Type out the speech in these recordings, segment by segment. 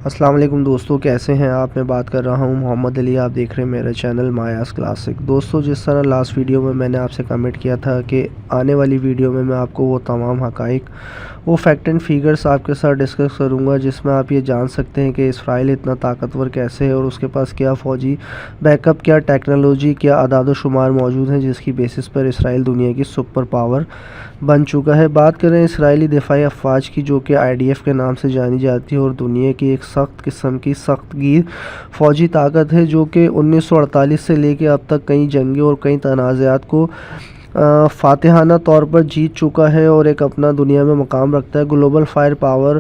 السلام علیکم دوستو، کیسے ہیں آپ؟ میں بات کر رہا ہوں محمد علی۔ آپ دیکھ رہے ہیں میرا چینل مایاز کلاسک۔ دوستو، جس طرح لاسٹ ویڈیو میں نے آپ سے کمنٹ کیا تھا کہ آنے والی ویڈیو میں آپ کو وہ تمام حقائق، وہ فیکٹ اینڈ فیگرز آپ کے ساتھ ڈسکس کروں گا، جس میں آپ یہ جان سکتے ہیں کہ اسرائیل اتنا طاقتور کیسے ہے اور اس کے پاس کیا فوجی بیک اپ، کیا ٹیکنالوجی، کیا اعداد و شمار موجود ہیں جس کی بیسس پر اسرائیل دنیا کی سپر پاور بن چکا ہے۔ بات کریں اسرائیلی دفاعی افواج کی، جو کہ IDF کے نام سے جانی جاتی ہے اور دنیا کی ایک سخت قسم کی سخت گیر فوجی طاقت ہے، جو کہ 1948 سے لے کے اب تک کئی جنگیں اور کئی تنازعات کو فاتحانہ طور پر جیت چکا ہے اور ایک اپنا دنیا میں مقام رکھتا ہے۔ گلوبل فائر پاور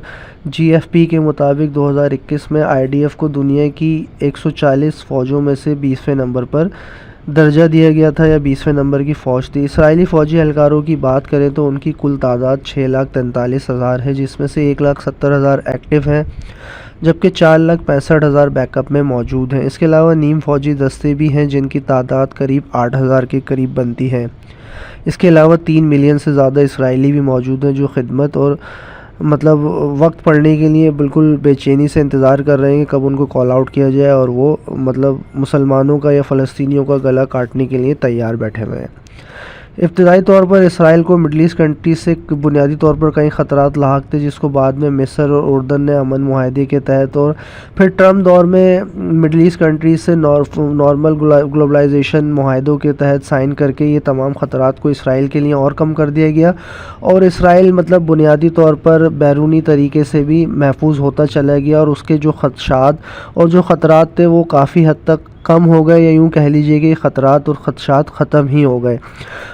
GFP کے مطابق 2021 میں IDF کو دنیا کی 140 فوجوں میں سے 20ویں نمبر پر درجہ دیا گیا تھا، یا 20ویں نمبر کی فوج تھی۔ اسرائیلی فوجی اہلکاروں کی بات کریں تو ان کی کل تعداد 6,43,000 ہے، جس میں سے 1,70,000 ایکٹیو ہیں، جبکہ 4,65,000 بیک اپ میں موجود ہیں۔ اس کے علاوہ نیم فوجی دستے بھی ہیں، جن کی تعداد قریب 8,000 کے قریب بنتی ہے۔ اس کے علاوہ 3 ملین سے زیادہ اسرائیلی بھی موجود ہیں، جو خدمت اور وقت پڑھنے کے لیے بالکل بے چینی سے انتظار کر رہے ہیں کہ کب ان کو کال آؤٹ کیا جائے، اور وہ مسلمانوں کا یا فلسطینیوں کا گلا کاٹنے کے لیے تیار بیٹھے ہوئے ہیں۔ ابتدائی طور پر اسرائیل کو مڈل ایسٹ کنٹریز سے بنیادی طور پر کئی خطرات لاحق تھے، جس کو بعد میں مصر اور اردن نے امن معاہدے کے تحت، اور پھر ٹرمپ دور میں مڈل ایسٹ کنٹریز سے نارمل گلوبلائزیشن معاہدوں کے تحت سائن کر کے یہ تمام خطرات کو اسرائیل کے لیے اور کم کر دیا گیا، اور اسرائیل بنیادی طور پر بیرونی طریقے سے بھی محفوظ ہوتا چلا گیا، اور اس کے جو خدشات اور جو خطرات تھے وہ کافی حد تک کم ہو گئے، یا یوں کہہ لیجئے کہ خطرات اور خدشات ختم ہی ہو گئے۔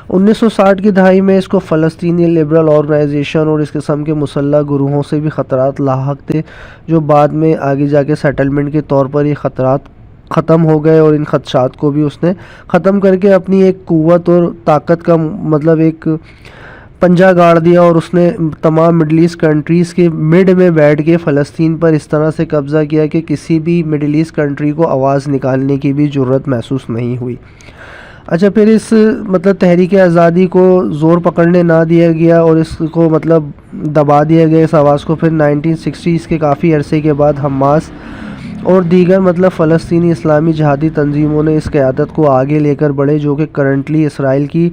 1960 کی دہائی میں اس کو فلسطینی لبرل آرگنائزیشن اور اس قسم کے مسلح گروہوں سے بھی خطرات لاحق تھے، جو بعد میں آگے جا کے سیٹلمنٹ کے طور پر یہ خطرات ختم ہو گئے، اور ان خدشات کو بھی اس نے ختم کر کے اپنی ایک قوت اور طاقت کا ایک پنجہ گاڑ دیا، اور اس نے تمام مڈل ایسٹ کنٹریز کے مڈ میں بیٹھ کے فلسطین پر اس طرح سے قبضہ کیا کہ کسی بھی مڈل ایسٹ کنٹری کو آواز نکالنے کی بھی جرات محسوس نہیں ہوئی۔ اچھا، پھر اس تحریک آزادی کو زور پکڑنے نہ دیا گیا، اور اس کو دبا دیا گیا اس آواز کو۔ پھر 1960s کے کافی عرصے کے بعد حماس اور دیگر فلسطینی اسلامی جہادی تنظیموں نے اس قیادت کو آگے لے کر بڑھے، جو کہ کرنٹلی اسرائیل کی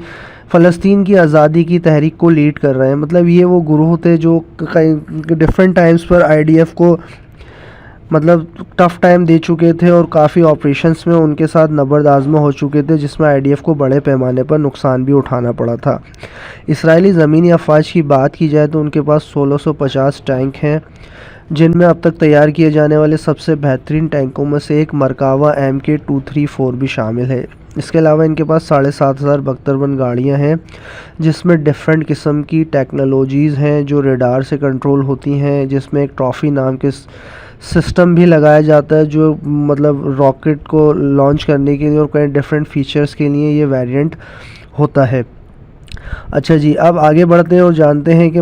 فلسطین کی آزادی کی تحریک کو لیڈ کر رہے ہیں۔ یہ وہ گروہ تھے جو ڈیفرنٹ ٹائمز پر IDF کو ٹف ٹائم دے چکے تھے، اور کافی آپریشنز میں ان کے ساتھ نبرد آزما ہو چکے تھے، جس میں IDF کو بڑے پیمانے پر نقصان بھی اٹھانا پڑا تھا۔ اسرائیلی زمینی افواج کی بات کی جائے تو ان کے پاس 1650 ٹینک ہیں، جن میں اب تک تیار کیے جانے والے سب سے بہترین ٹینکوں میں سے ایک مرکاوا MK234 بھی شامل ہے۔ اس کے علاوہ ان کے پاس 7,500 بختربند گاڑیاں ہیں، جس میں ڈیفرنٹ قسم کی ٹیکنالوجیز ہیں جو ریڈار سے کنٹرول ہوتی ہیں، جس میں ایک ٹرافی نام کے سسٹم بھی لگایا جاتا ہے، جو راکٹ کو لانچ کرنے کے لیے اور کئی ڈیفرنٹ فیچرز کے لیے یہ ویریئنٹ ہوتا ہے۔ اچھا جی، اب آگے بڑھتے ہیں اور جانتے ہیں کہ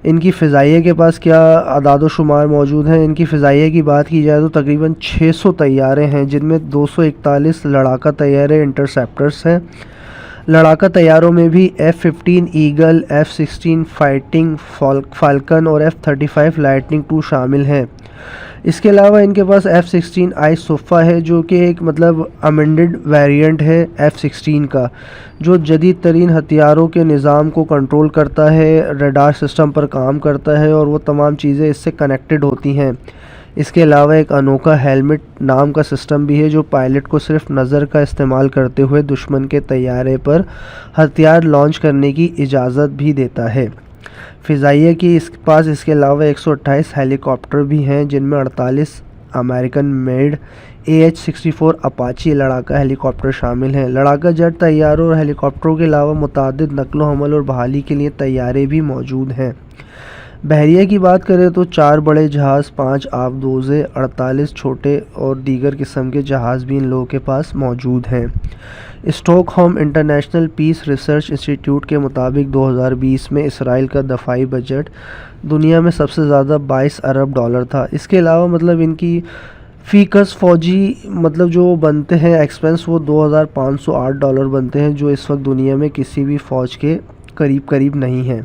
ان کی فضائیہ کے پاس کیا اعداد و شمار موجود ہیں۔ ان کی فضائیہ کی بات کی جائے تو تقریباً 600 طیارے ہیں، جن میں 241 لڑاکا طیارے انٹرسیپٹرز ہیں۔ لڑاکا طیاروں میں بھی F-15 eagle, F-16 fighting falcon اور F-35 لائٹننگ II شامل ہیں۔ اس کے علاوہ ان کے پاس F-16I صفہ ہے، جو کہ ایک امینڈڈ ویریئنٹ ہے F-16 کا، جو جدید ترین ہتھیاروں کے نظام کو کنٹرول کرتا ہے، ریڈار سسٹم پر کام کرتا ہے، اور وہ تمام چیزیں اس سے کنیکٹڈ ہوتی ہیں۔ اس کے علاوہ ایک انوکھا ہیلمٹ نام کا سسٹم بھی ہے، جو پائلٹ کو صرف نظر کا استعمال کرتے ہوئے دشمن کے طیارے پر ہتھیار لانچ کرنے کی اجازت بھی دیتا ہے۔ فضائیہ کے پاس اس کے علاوہ 128 ہیلی کاپٹر بھی ہیں، جن میں 48 امریکن میڈ AH-64 اپاچی لڑاکا ہیلی کاپٹر شامل ہیں۔ لڑاکا جیٹ طیاروں اور ہیلی کاپٹروں کے علاوہ متعدد نقل و حمل اور بحالی کے لیے طیارے بھی موجود ہیں۔ بحریہ کی بات کریں تو 4 بڑے جہاز، 5 آبدوزیں، 48 چھوٹے اور دیگر قسم کے جہاز بھی ان لوگوں کے پاس موجود ہیں۔ Stock home international peace research انسٹی ٹیوٹ کے مطابق 2020 میں اسرائیل کا دفاعی بجٹ دنیا میں سب سے زیادہ $22 ارب تھا۔ اس کے علاوہ ان کی فی کس فوجی جو بنتے ہیں ایکسپنس، وہ $2,508 بنتے ہیں، جو اس وقت دنیا میں کسی بھی فوج کے قریب نہیں ہیں۔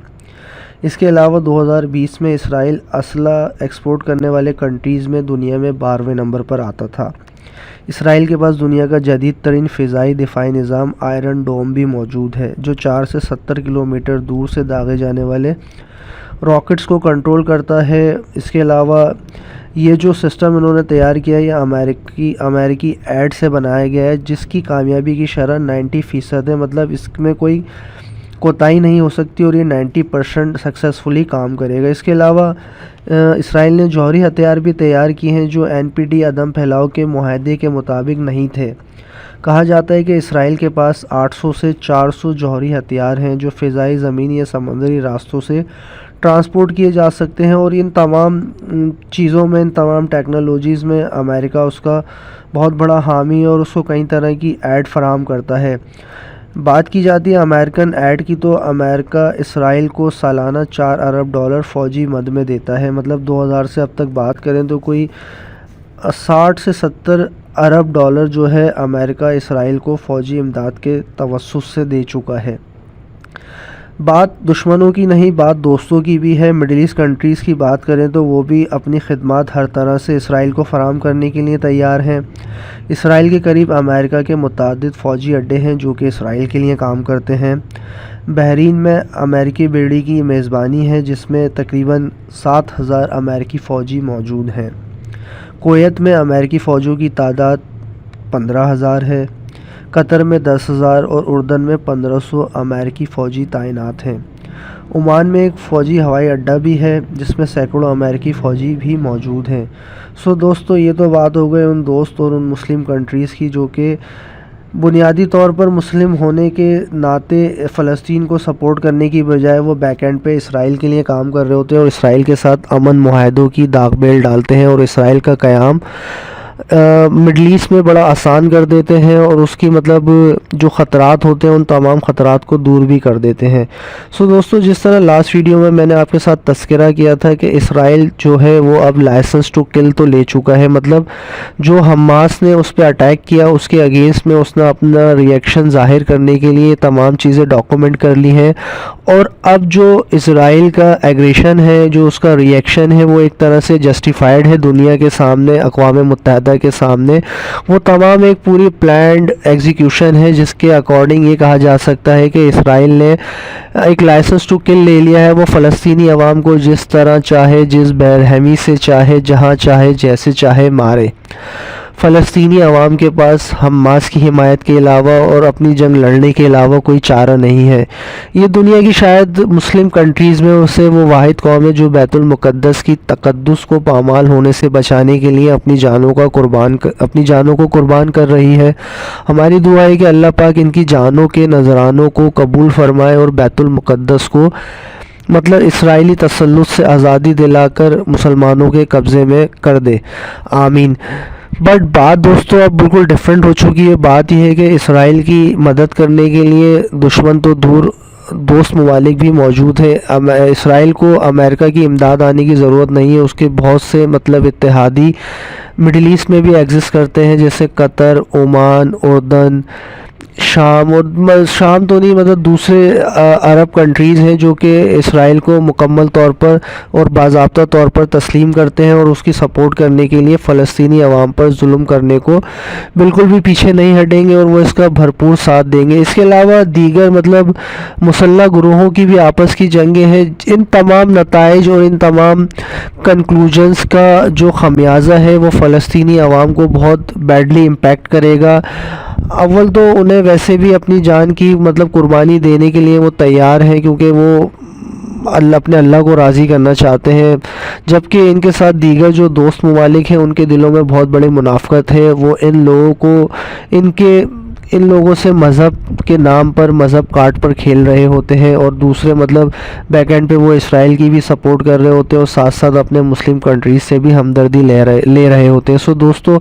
اس کے علاوہ 2020 میں اسرائیل اسلحہ ایکسپورٹ کرنے والے کنٹریز میں دنیا میں 12ویں نمبر پر آتا تھا۔ اسرائیل کے پاس دنیا کا جدید ترین فضائی دفاعی نظام آئرن ڈوم بھی موجود ہے، جو 4 سے 70 کلومیٹر دور سے داغے جانے والے راکٹس کو کنٹرول کرتا ہے۔ اس کے علاوہ یہ جو سسٹم انہوں نے تیار کیا ہے یہ امریکی ایڈ سے بنایا گیا ہے، جس کی کامیابی کی شرح 90% ہے، مطلب اس میں کوئی کوتاہی نہیں ہو سکتی اور یہ 90% سکسیسفلی کام کرے گا۔ اس کے علاوہ اسرائیل نے جوہری ہتھیار بھی تیار کیے ہیں جو NPT عدم پھیلاؤ کے معاہدے کے مطابق نہیں تھے۔ کہا جاتا ہے کہ اسرائیل کے پاس 800 سے 400 جوہری ہتھیار ہیں جو فضائی، زمینی یا سمندری راستوں سے ٹرانسپورٹ کیے جا سکتے ہیں، اور ان تمام چیزوں میں، ان تمام ٹیکنالوجیز میں امریکہ اس کا بہت بڑا حامی اور اس کو کئی طرح کی ایڈ فراہم کرتا ہے۔ بات کی جاتی ہے امریکن ایڈ کی، تو امریکہ اسرائیل کو سالانہ $4 ارب فوجی مد میں دیتا ہے، مطلب 2000 سے اب تک بات کریں تو کوئی 60 سے 70 ارب ڈالر جو ہے امریکہ اسرائیل کو فوجی امداد کے توسط سے دے چکا ہے۔ بات دشمنوں کی نہیں، بات دوستوں کی بھی ہے۔ مڈل ایسٹ کنٹریز کی بات کریں تو وہ بھی اپنی خدمات ہر طرح سے اسرائیل کو فراہم کرنے کے لیے تیار ہیں۔ اسرائیل کے قریب امریکہ کے متعدد فوجی اڈے ہیں جو کہ اسرائیل کے لیے کام کرتے ہیں۔ بحرین میں امریکی بیڑی کی میزبانی ہے جس میں تقریباً 7000 امریکی فوجی موجود ہیں۔ کویت میں امریکی فوجوں کی تعداد 15000 ہے۔ قطر میں 10,000 اور اردن میں 1500 امریکی فوجی تعینات ہیں۔ عمان میں ایک فوجی ہوائی اڈہ بھی ہے جس میں سینکڑوں امریکی فوجی بھی موجود ہیں۔ دوستو یہ تو بات ہو گئے ان دوست اور ان مسلم کنٹریز کی جو کہ بنیادی طور پر مسلم ہونے کے ناطے فلسطین کو سپورٹ کرنے کی بجائے وہ بیک اینڈ پہ اسرائیل کے لیے کام کر رہے ہوتے ہیں اور اسرائیل کے ساتھ امن معاہدوں کی داغ بیل ڈالتے ہیں اور اسرائیل کا قیام مڈل ایسٹ میں بڑا آسان کر دیتے ہیں اور اس کی مطلب جو خطرات ہوتے ہیں ان تمام خطرات کو دور بھی کر دیتے ہیں۔ دوستو جس طرح لاسٹ ویڈیو میں نے آپ کے ساتھ تذکرہ کیا تھا کہ اسرائیل جو ہے وہ اب لائسنس ٹو کل تو لے چکا ہے، مطلب جو حماس نے اس پہ اٹیک کیا اس کے اگینسٹ میں اس نے اپنا ری ایکشن ظاہر کرنے کے لیے تمام چیزیں ڈاکومنٹ کر لی ہیں، اور اب جو اسرائیل کا ایگریشن ہے، جو اس کا ری ایکشن ہے، وہ ایک طرح سے جسٹیفائڈ ہے دنیا کے سامنے، اقوام متحدہ کے سامنے۔ وہ تمام ایک پوری پلانڈ ایگزیکیوشن ہے جس کے اکارڈنگ یہ کہا جا سکتا ہے کہ اسرائیل نے ایک لائسنس ٹو کل لے لیا ہے۔ وہ فلسطینی عوام کو جس طرح چاہے، جس بےرحمی سے چاہے، جہاں چاہے، جیسے چاہے مارے۔ فلسطینی عوام کے پاس حماس کی حمایت کے علاوہ اور اپنی جنگ لڑنے کے علاوہ کوئی چارہ نہیں ہے۔ یہ دنیا کی شاید مسلم کنٹریز میں اسے وہ واحد قوم ہے جو بیت المقدس کی تقدس کو پامال ہونے سے بچانے کے لیے اپنی جانوں کو قربان کر رہی ہے۔ ہماری دعا ہے کہ اللہ پاک ان کی جانوں کے نذرانوں کو قبول فرمائے اور بیت المقدس کو مطلب اسرائیلی تسلط سے آزادی دلا کر مسلمانوں کے قبضے میں کر دے، آمین۔ بٹ بات دوستو اب بالکل ڈیفرنٹ ہو چکی ہے۔ بات یہ ہے کہ اسرائیل کی مدد کرنے کے لیے دشمن تو دور، دوست ممالک بھی موجود ہیں۔ اسرائیل کو امریکہ کی امداد آنے کی ضرورت نہیں ہے، اس کے بہت سے مطلب اتحادی مڈل ایسٹ میں بھی ایگزسٹ کرتے ہیں جیسے قطر، عمان، اردن، شام، اور شام تو نہیں مطلب دوسرے عرب کنٹریز ہیں جو کہ اسرائیل کو مکمل طور پر اور باضابطہ طور پر تسلیم کرتے ہیں اور اس کی سپورٹ کرنے کے لیے فلسطینی عوام پر ظلم کرنے کو بالکل بھی پیچھے نہیں ہٹیں گے اور وہ اس کا بھرپور ساتھ دیں گے۔ اس کے علاوہ دیگر مطلب مسلح گروہوں کی بھی آپس کی جنگیں ہیں۔ ان تمام نتائج اور ان تمام کنکلوژنز کا جو خمیازہ ہے وہ فلسطینی عوام کو بہت بیڈلی امپیکٹ کرے گا۔ اول تو انہیں ویسے بھی اپنی جان کی مطلب قربانی دینے کے لیے وہ تیار ہیں کیونکہ وہ اپنے اللہ کو راضی کرنا چاہتے ہیں، جبکہ ان کے ساتھ دیگر جو دوست ممالک ہیں ان کے دلوں میں بہت بڑی منافقت ہے۔ وہ ان لوگوں کو ان لوگوں سے مذہب کے نام پر مذہب کارڈ پر کھیل رہے ہوتے ہیں اور دوسرے مطلب بیک اینڈ پہ وہ اسرائیل کی بھی سپورٹ کر رہے ہوتے ہیں اور ساتھ ساتھ اپنے مسلم کنٹریز سے بھی ہمدردی لے رہے ہوتے ہیں۔ دوستو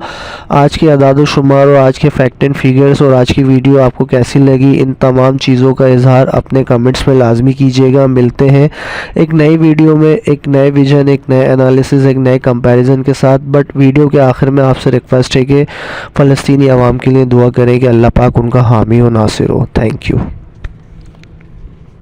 آج کے اعداد و شمار اور آج کے فیکٹ اینڈ فیگرز اور آج کی ویڈیو آپ کو کیسی لگی، ان تمام چیزوں کا اظہار اپنے کمنٹس میں لازمی کیجیے گا۔ ملتے ہیں ایک نئی ویڈیو میں، ایک نئے ویژن، ایک نئے انالیسز، ایک نئے کمپیریزن کے ساتھ۔ بٹ ویڈیو کے آخر میں آپ سے ریکویسٹ ہے کہ فلسطینی عوام کے لیے دعا کریں کہ اللہ پاک ان کا حامی و ناصر ہو۔ Thank you.